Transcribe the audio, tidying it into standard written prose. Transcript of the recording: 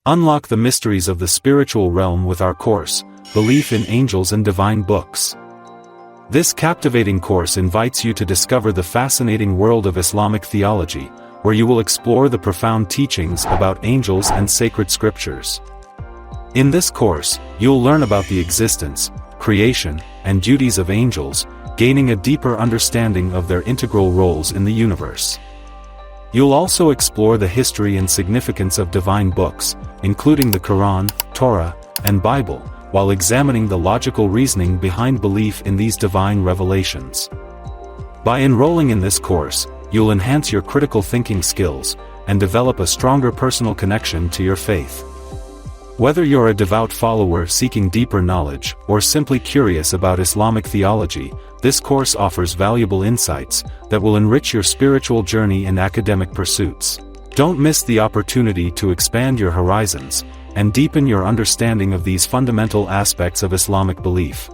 Unlock the mysteries of the spiritual realm with our course, Belief in Angels and Divine Books. This captivating course invites you to discover the fascinating world of Islamic theology, where you will explore the profound teachings about angels and sacred scriptures. In this course, you'll learn about the existence, creation, and duties of angels, gaining a deeper understanding of their integral roles in the universe. You'll also explore the history and significance of divine books, including the Quran, Torah, and Bible, while examining the logical reasoning behind belief in these divine revelations. By enrolling in this course, you'll enhance your critical thinking skills, and develop a stronger personal connection to your faith. Whether you're a devout follower seeking deeper knowledge, or simply curious about Islamic theology, this course offers valuable insights that will enrich your spiritual journey and academic pursuits. Don't miss the opportunity to expand your horizons, and deepen your understanding of these fundamental aspects of Islamic belief.